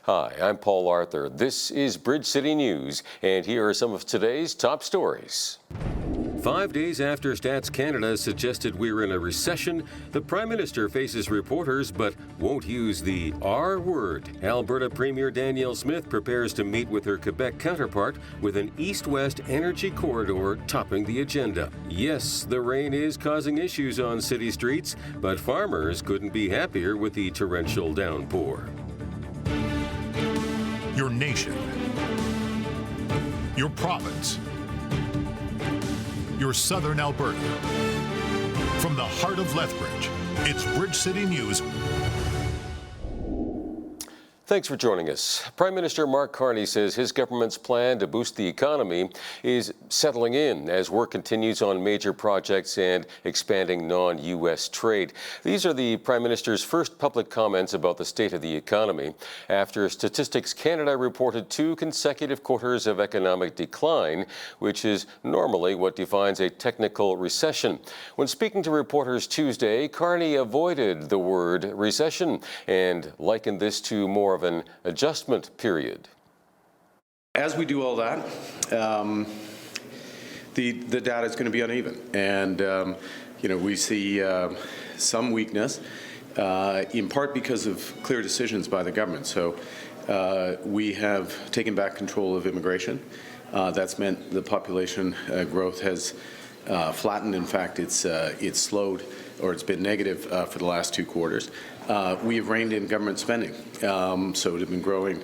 Hi, I'm Paul Arthur. This is Bridge City News, and here are some of today's top stories. 5 days after Stats Canada suggested we're in a recession, the Prime Minister faces reporters but won't use the R word. Alberta Premier Danielle Smith prepares to meet with her Quebec counterpart with an east-west energy corridor topping the agenda. Yes, the rain is causing issues on city streets, but farmers couldn't be happier with the torrential downpour. Your nation, your province, your southern Alberta. From the heart of Lethbridge, it's Bridge City News. Thanks for joining us. Prime Minister Mark Carney says his government's plan to boost the economy is settling in as work continues on major projects and expanding non-U.S. trade. These are the Prime Minister's first public comments about the state of the economy after Statistics Canada reported 2 consecutive quarters of economic decline, which is normally what defines a technical recession. When speaking to reporters Tuesday, Carney avoided the word recession and likened this to more of an adjustment period. As we do all that, the data is going to be uneven, and we see some weakness, in part because of clear decisions by the government. So we have taken back control of immigration. That's meant the population growth has flattened. In fact, it's slowed, or it's been negative for the last 2 quarters. We have reined in government spending, so it had been growing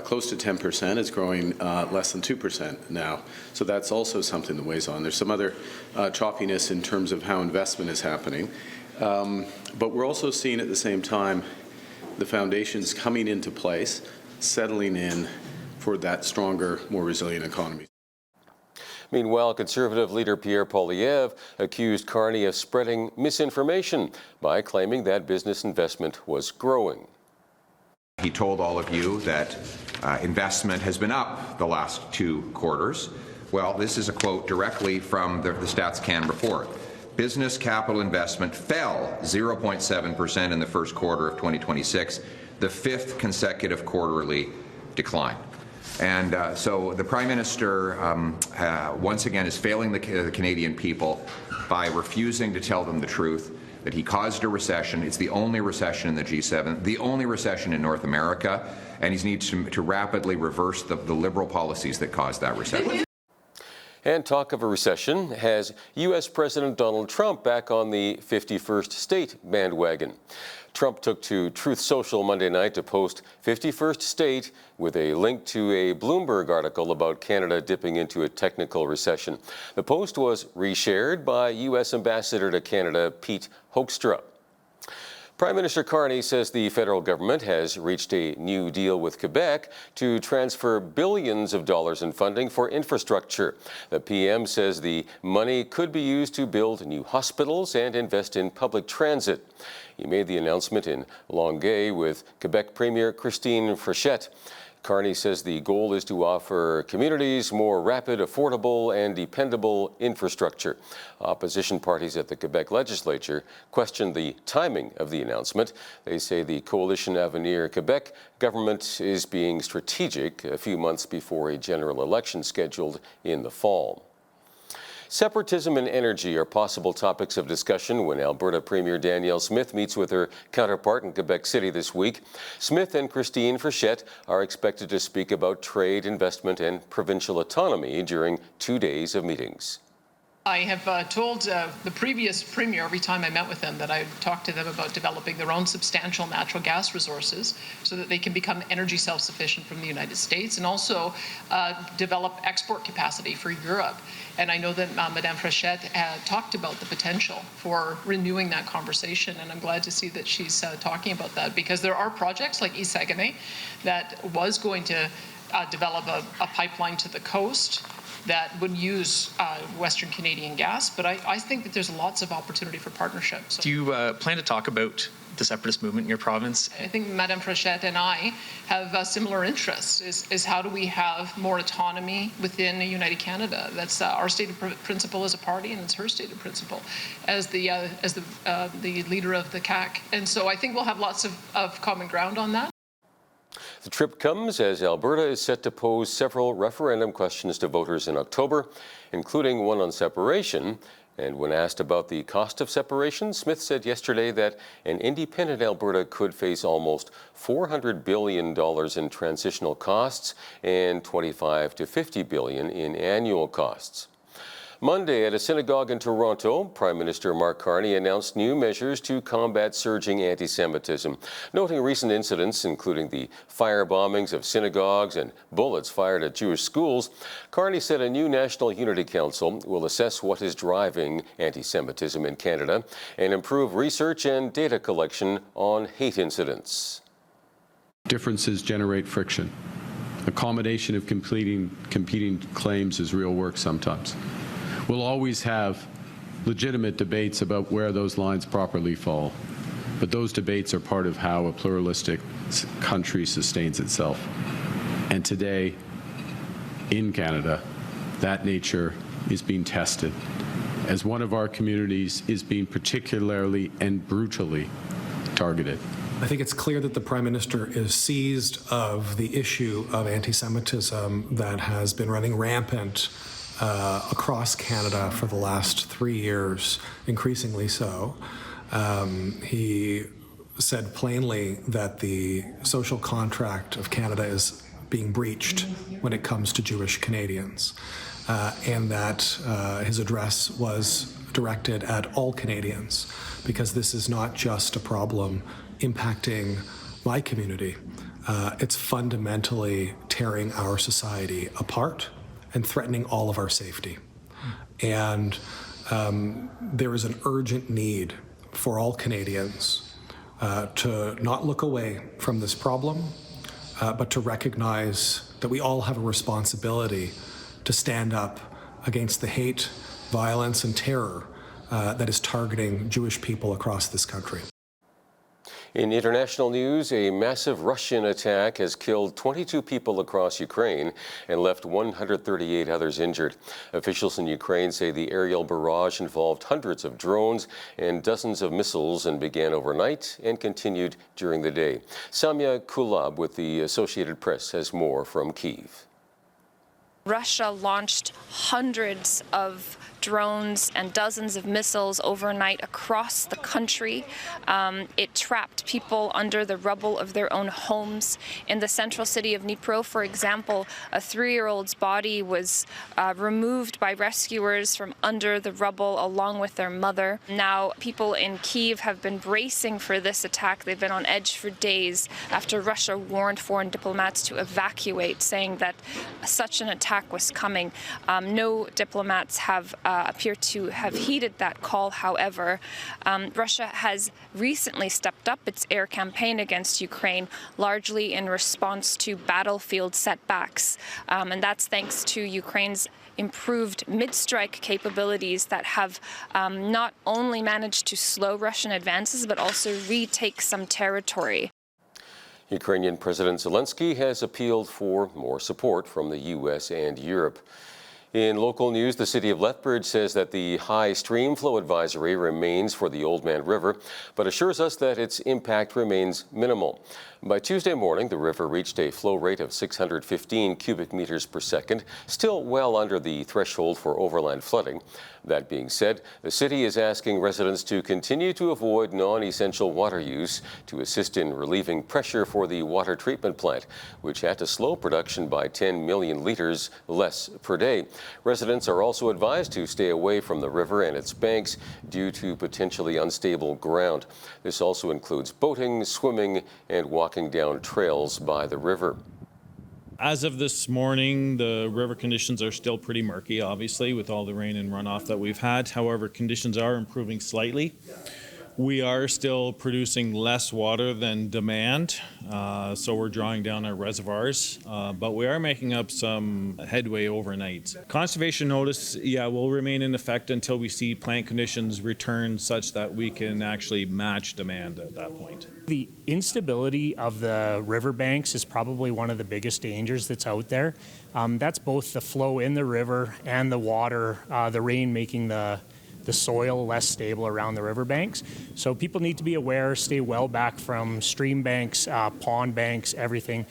close to 10%. It's growing less than 2% now. So that's also something that weighs on. There's some other choppiness in terms of how investment is happening. But we're also seeing at the same time the foundations coming into place, settling in for that stronger, more resilient economy. Meanwhile, Conservative leader Pierre Poilievre accused Carney of spreading misinformation by claiming that business investment was growing. He told all of you that investment has been up the last 2 quarters. Well, this is a quote directly from the Stats Can report. Business capital investment fell 0.7% in the first quarter of 2026, the 5th consecutive quarterly decline. And so the Prime Minister once again is failing the Canadian people by refusing to tell them the truth, that he caused a recession. It's the only recession in the G7, the only recession in North America, and he needs to rapidly reverse the liberal policies that caused that recession. And talk of a recession has U.S. President Donald Trump back on the 51st state bandwagon. Trump took to Truth Social Monday night to post 51st state with a link to a Bloomberg article about Canada dipping into a technical recession. The post was reshared by U.S. Ambassador to Canada Pete Hoekstra. Prime Minister Carney says the federal government has reached a new deal with Quebec to transfer billions of dollars in funding for infrastructure. The PM says the money could be used to build new hospitals and invest in public transit. He made the announcement in Longueuil with Quebec Premier Christine Frechette. Carney says the goal is to offer communities more rapid, affordable, and dependable infrastructure. Opposition parties at the Quebec legislature questioned the timing of the announcement. They say the Coalition Avenir Quebec government is being strategic a few months before a general election scheduled in the fall. Separatism and energy are possible topics of discussion when Alberta Premier Danielle Smith meets with her counterpart in Quebec City this week. Smith and Christine Frechette are expected to speak about trade, investment, and provincial autonomy during 2 days of meetings. I have told the previous premier every time I met with them that I talked to them about developing their own substantial natural gas resources so that they can become energy self-sufficient from the United States and also develop export capacity for Europe. And I know that Madame Frechette talked about the potential for renewing that conversation, and I'm glad to see that she's talking about that, because there are projects like East Saguenay that was going to develop a pipeline to the coast that would use Western Canadian gas, but I think that there's lots of opportunity for partnerships. Do you plan to talk about the separatist movement in your province? I think Madame Frechette and I have similar interests, is how do we have more autonomy within United Canada? That's our stated principle as a party, and it's her stated principle as the leader of the CAC. And so I think we'll have lots of common ground on that. The trip comes as Alberta is set to pose several referendum questions to voters in October, including one on separation. And when asked about the cost of separation, Smith said yesterday that an independent Alberta could face almost $400 billion in transitional costs and $25 to $50 billion in annual costs. Monday, at a synagogue in Toronto, Prime Minister Mark Carney announced new measures to combat surging anti-Semitism, noting recent incidents, including the fire bombings of synagogues and bullets fired at Jewish schools. Carney said a new National Unity Council will assess what is driving anti-Semitism in Canada and improve research and data collection on hate incidents. Differences generate friction. Accommodation of competing claims is real work sometimes. We'll always have legitimate debates about where those lines properly fall, but those debates are part of how a pluralistic country sustains itself. And today, in Canada, that nature is being tested as one of our communities is being particularly and brutally targeted. I think it's clear that the Prime Minister is seized of the issue of anti-Semitism that has been running rampant across Canada for the last 3 years, increasingly so. He said plainly that the social contract of Canada is being breached when it comes to Jewish Canadians, and that his address was directed at all Canadians, because this is not just a problem impacting my community. It's fundamentally tearing our society apart and threatening all of our safety. And there is an urgent need for all Canadians to not look away from this problem, but to recognize that we all have a responsibility to stand up against the hate, violence, and terror that is targeting Jewish people across this country. In international news, a massive Russian attack has killed 22 people across Ukraine and left 138 others injured. Officials in Ukraine say the aerial barrage involved hundreds of drones and dozens of missiles and began overnight and continued during the day. Samia Kulab with the Associated Press has more from Kyiv. Russia launched hundreds of drones and dozens of missiles overnight across the country. It trapped people under the rubble of their own homes. In the central city of Dnipro, for example, a 3-year-old's body was removed by rescuers from under the rubble along with their mother. Now, people in Kyiv have been bracing for this attack. They've been on edge for days after Russia warned foreign diplomats to evacuate, saying that such an attack was coming. No diplomats have appear to have heeded that call, however. Russia has recently stepped up its air campaign against Ukraine, largely in response to battlefield setbacks. And that's thanks to Ukraine's improved mid-strike capabilities that have not only managed to slow Russian advances, but also retake some territory. Ukrainian President Zelensky has appealed for more support from the U.S. and Europe. In local news, the city of Lethbridge says that the high stream flow advisory remains for the Oldman River, but assures us that its impact remains minimal. By Tuesday morning, the river reached a flow rate of 615 cubic meters per second, still well under the threshold for overland flooding. That being said, the city is asking residents to continue to avoid non-essential water use to assist in relieving pressure for the water treatment plant, which had to slow production by 10 million liters less per day. Residents are also advised to stay away from the river and its banks due to potentially unstable ground. This also includes boating, swimming, and walking down trails by the river. As of this morning, the river conditions are still pretty murky, obviously, with all the rain and runoff that we've had. However, conditions are improving slightly. We are still producing less water than demand, so we're drawing down our reservoirs, but we are making up some headway overnight. Conservation notice, will remain in effect until we see plant conditions return such that we can actually match demand at that point. The instability of the riverbanks is probably one of the biggest dangers that's out there. That's both the flow in the river and the water, the rain making the the soil less stable around the riverbanks. So people need to be aware, stay well back from stream banks, pond banks, everything,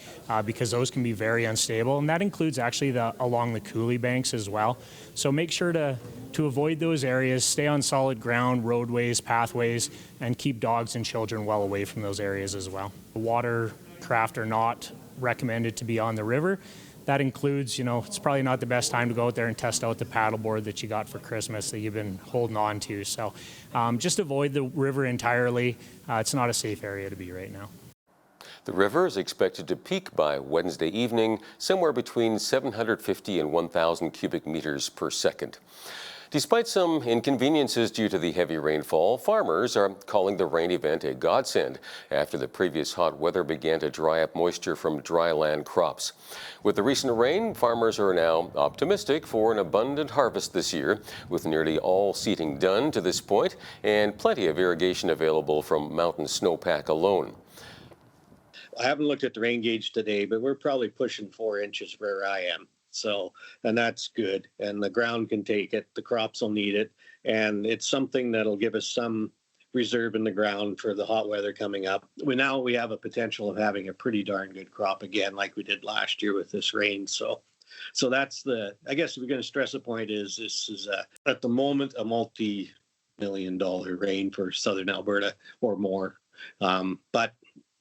because those can be very unstable. And that includes actually along the coulee banks as well. So make sure to avoid those areas, stay on solid ground, roadways, pathways, and keep dogs and children well away from those areas as well. Watercraft are not recommended to be on the river. That includes, it's probably not the best time to go out there and test out the paddleboard that you got for Christmas that you've been holding on to. So just avoid the river entirely. It's not a safe area to be right now. The river is expected to peak by Wednesday evening, somewhere between 750 and 1,000 cubic meters per second. Despite some inconveniences due to the heavy rainfall, farmers are calling the rain event a godsend after the previous hot weather began to dry up moisture from dry land crops. With the recent rain, farmers are now optimistic for an abundant harvest this year, with nearly all seeding done to this point and plenty of irrigation available from mountain snowpack alone. I haven't looked at the rain gauge today, but we're probably pushing 4 inches where I am. So, and that's good. And the ground can take it. The crops will need it. And it's something that'll give us some reserve in the ground for the hot weather coming up. We have a potential of having a pretty darn good crop again, like we did last year with this rain. So that's I guess if we're going to stress a point is this is at the moment a multi-million-dollar rain for Southern Alberta or more. But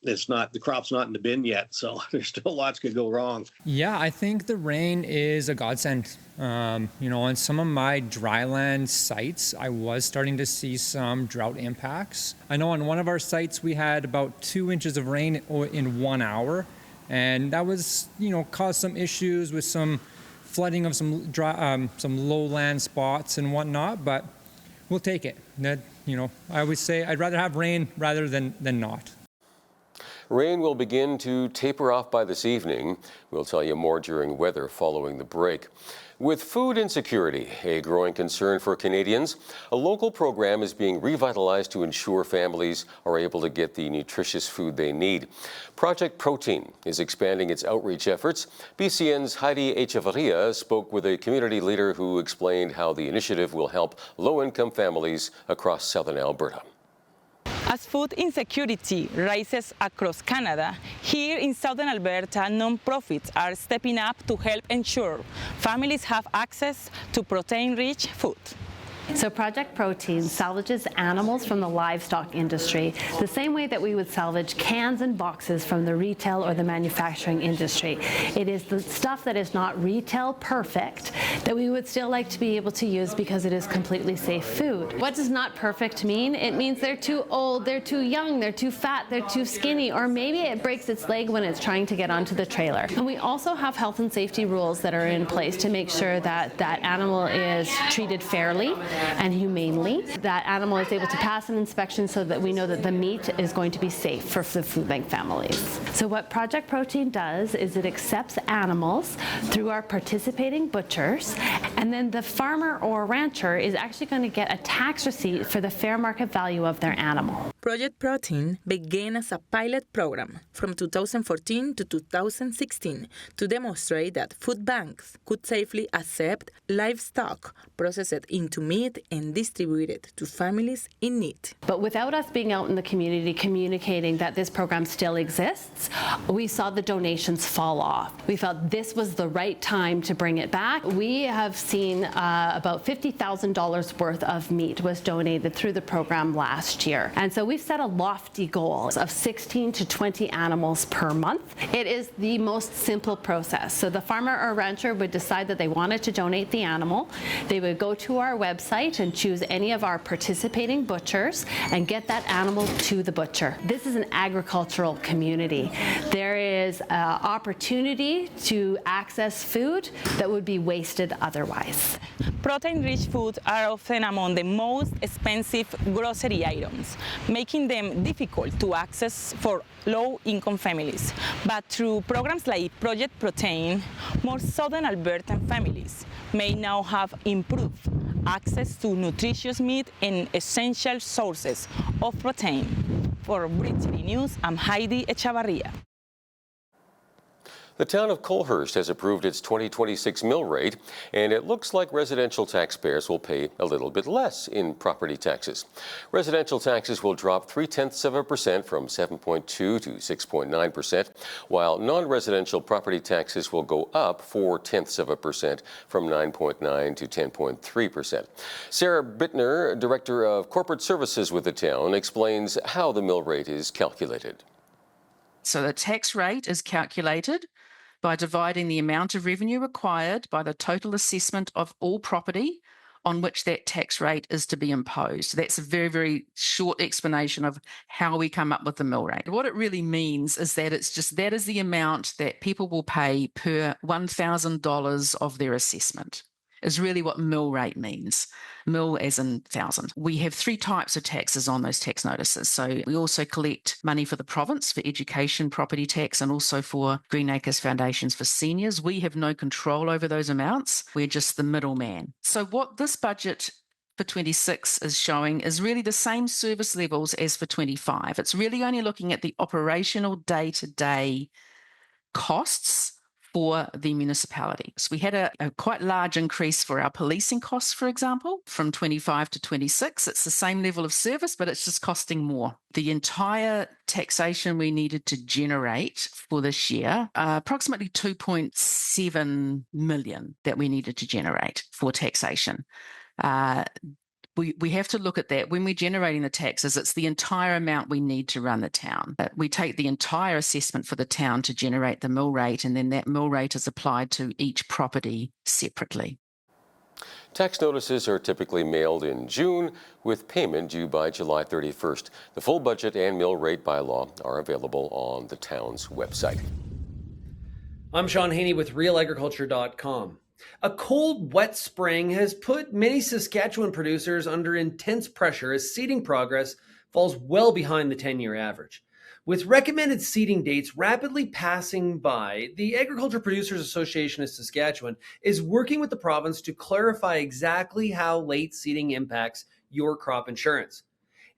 it's not, the crop's not in the bin yet, so there's still lots could go wrong. Yeah, I think the rain is a godsend. On some of my dryland sites, I was starting to see some drought impacts. I know on one of our sites we had about 2 inches of rain in 1 hour, and that was, caused some issues with some flooding of some lowland spots and whatnot, but we'll take it. I would say I'd rather have rain rather than not. Rain will begin to taper off by this evening. We'll tell you more during weather following the break. With food insecurity a growing concern for Canadians, a local program is being revitalized to ensure families are able to get the nutritious food they need. Project Protein is expanding its outreach efforts. BCN's Heidi Echevarria spoke with a community leader who explained how the initiative will help low-income families across southern Alberta. As food insecurity rises across Canada, here in southern Alberta, non-profits are stepping up to help ensure families have access to protein-rich food. So Project Protein salvages animals from the livestock industry the same way that we would salvage cans and boxes from the retail or the manufacturing industry. It is the stuff that is not retail perfect that we would still like to be able to use because it is completely safe food. What does not perfect mean? It means they're too old, they're too young, they're too fat, they're too skinny, or maybe it breaks its leg when it's trying to get onto the trailer. And we also have health and safety rules that are in place to make sure that that animal is treated fairly and humanely. That animal is able to pass an inspection so that we know that the meat is going to be safe for the food bank families. So what Project Protein does is it accepts animals through our participating butchers, and then the farmer or rancher is actually going to get a tax receipt for the fair market value of their animal. Project Protein began as a pilot program from 2014 to 2016 to demonstrate that food banks could safely accept livestock, process it into meat, and distribute it to families in need. But without us being out in the community communicating that this program still exists, we saw the donations fall off. We felt this was the right time to bring it back. We have seen about $50,000 worth of meat was donated through the program last year. And so we've set a lofty goal of 16 to 20 animals per month. It is the most simple process. So the farmer or rancher would decide that they wanted to donate the animal. They would go to our website and choose any of our participating butchers and get that animal to the butcher. This is an agricultural community. There is an opportunity to access food that would be wasted otherwise. Protein-rich foods are often among the most expensive grocery items, making them difficult to access for low-income families. But through programs like Project Protein, more southern Albertan families may now have improved access to nutritious meat and essential sources of protein. For Bridge City News, I'm Heidi Echevarria. The town of Coalhurst has approved its 2026 mill rate, and it looks like residential taxpayers will pay a little bit less in property taxes. Residential taxes will drop 0.3% from 7.2 to 6.9%, while non-residential property taxes will go up 0.4% from 9.9 to 10.3%. Sarah Bittner, Director of Corporate Services with the town, explains how the mill rate is calculated. So the tax rate is calculated by dividing the amount of revenue required by the total assessment of all property on which that tax rate is to be imposed. That's a very, very short explanation of how we come up with the mill rate. What it really means is that that is the amount that people will pay per $1,000 of their assessment, is really what mill rate means. Mill as in 1,000. We have 3 types of taxes on those tax notices. So we also collect money for the province for education, property tax, and also for Green Acres Foundations for seniors. We have no control over those amounts. We're just the middleman. So what this budget for 26 is showing is really the same service levels as for 25. It's really only looking at the operational day-to-day costs for the municipality. So we had a quite large increase for our policing costs, for example, from 25 to 26. It's the same level of service, but it's just costing more. The entire taxation we needed to generate for this year, approximately 2.7 million that we needed to generate for taxation. We have to look at that. When we're generating the taxes, it's the entire amount we need to run the town. We take the entire assessment for the town to generate the mill rate, and then that mill rate is applied to each property separately. Tax notices are typically mailed in June, with payment due by July 31st. The full budget and mill rate bylaw are available on the town's website. I'm Sean Haney with realagriculture.com. A cold, wet spring has put many Saskatchewan producers under intense pressure as seeding progress falls well behind the 10-year average. With recommended seeding dates rapidly passing by, the Agriculture Producers Association of Saskatchewan is working with the province to clarify exactly how late seeding impacts your crop insurance.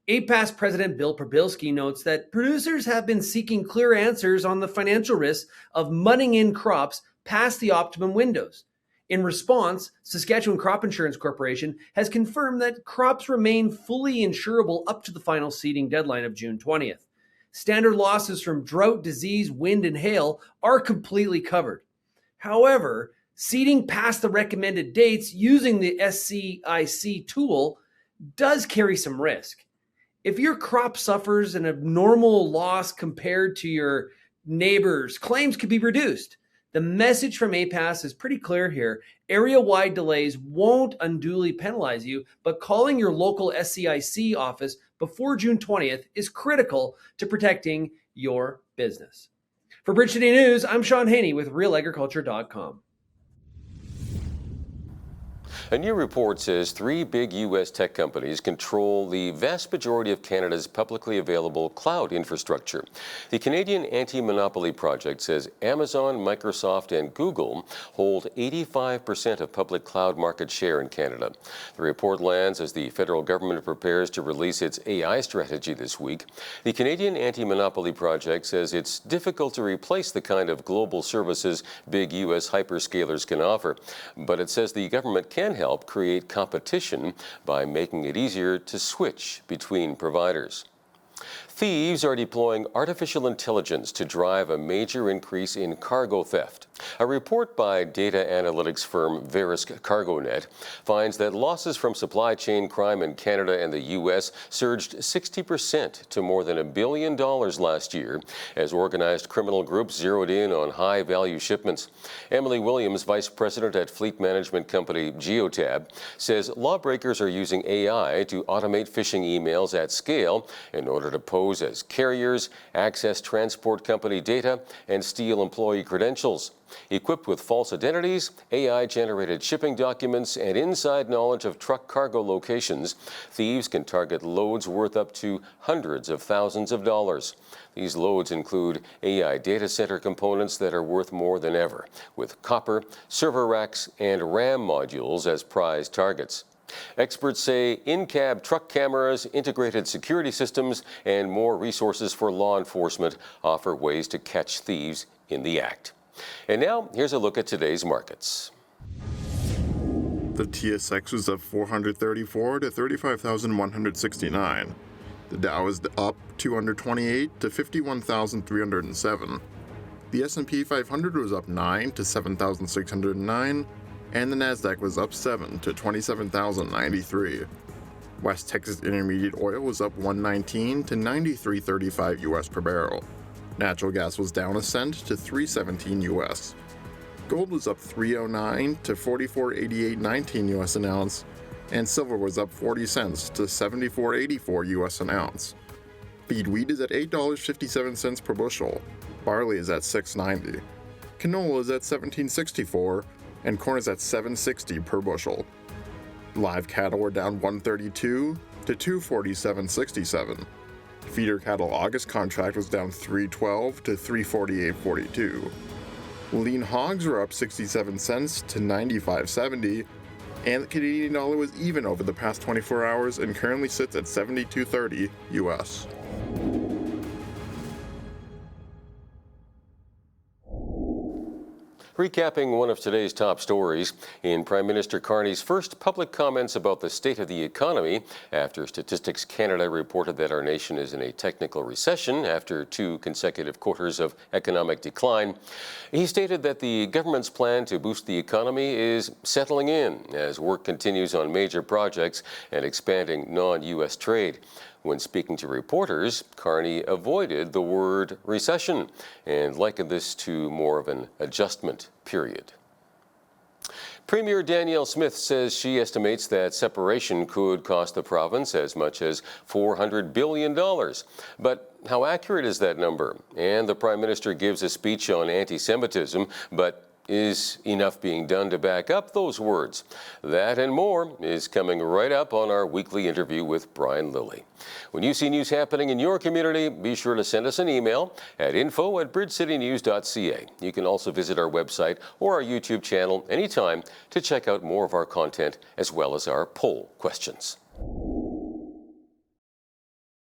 APAS President Bill Probilski notes that producers have been seeking clear answers on the financial risks of mudding in crops past the optimum windows. In response, Saskatchewan Crop Insurance Corporation has confirmed that crops remain fully insurable up to the final seeding deadline of June 20th. Standard losses from drought, disease, wind, and hail are completely covered. However, seeding past the recommended dates using the SCIC tool does carry some risk. If your crop suffers an abnormal loss compared to your neighbor's, claims could be reduced. The message from APAS is pretty clear here. Area-wide delays won't unduly penalize you, but calling your local SCIC office before June 20th is critical to protecting your business. For Bridge City News, I'm Sean Haney with realagriculture.com. A new report says 3 big U.S. tech companies control the vast majority of Canada's publicly available cloud infrastructure. The Canadian Anti-Monopoly Project says Amazon, Microsoft, and Google hold 85% of public cloud market share in Canada. The report lands as the federal government prepares to release its AI strategy this week. The Canadian Anti-Monopoly Project says it's difficult to replace the kind of global services big U.S. hyperscalers can offer, but it says the government can help create competition by making it easier to switch between providers. Thieves are deploying artificial intelligence to drive a major increase in cargo theft. A report by data analytics firm Verisk CargoNet finds that losses from supply chain crime in Canada and the U.S. surged 60% to more than $1 billion last year as organized criminal groups zeroed in on high-value shipments. Emily Williams, vice president at fleet management company Geotab, says lawbreakers are using AI to automate phishing emails at scale in order to pose as carriers, access transport company data, and steal employee credentials. Equipped with false identities, AI-generated shipping documents, and inside knowledge of truck cargo locations, thieves can target loads worth up to hundreds of thousands of dollars. These loads include AI data center components that are worth more than ever, with copper, server racks, and RAM modules as prize targets. Experts say in-cab truck cameras, integrated security systems, and more resources for law enforcement offer ways to catch thieves in the act. And now, here's a look at today's markets. The TSX was up 434 to 35,169. The Dow is up 228 to 51,307. The S&P 500 was up 9 to 7,609, and the Nasdaq was up 7 to 27,093. West Texas Intermediate oil was up 119 to 93.35 US per barrel. Natural gas was down a cent to 3.17 US. Gold was up 309 to 44.8819 US an ounce, and silver was up 40 cents to 74.84 US an ounce. Feed wheat is at $8.57 per bushel. Barley is at $6.90. Canola is at $17.64, and corn is at $7.60 per bushel. Live cattle were down 132 to 247.67. Feeder cattle August contract was down 312 to 348.42. Lean hogs were up 67 cents to 95.70, and the Canadian dollar was even over the past 24 hours and currently sits at 72.30 US. Recapping one of today's top stories, in Prime Minister Carney's first public comments about the state of the economy after Statistics Canada reported that our nation is in a technical recession after 2 consecutive quarters of economic decline, he stated that the government's plan to boost the economy is settling in as work continues on major projects and expanding non-U.S. trade. When speaking to reporters, Carney avoided the word recession and likened this to more of an adjustment period. Premier Danielle Smith says she estimates that separation could cost the province as much as $400 billion. But how accurate is that number? And the Prime Minister gives a speech on anti-Semitism, but is enough being done to back up those words? That and more is coming right up on our weekly interview with Brian Lilly. When you see news happening in your community, be sure to send us an email at info@bridgecitynews.ca. You can also visit our website or our YouTube channel anytime to check out more of our content as well as our poll questions.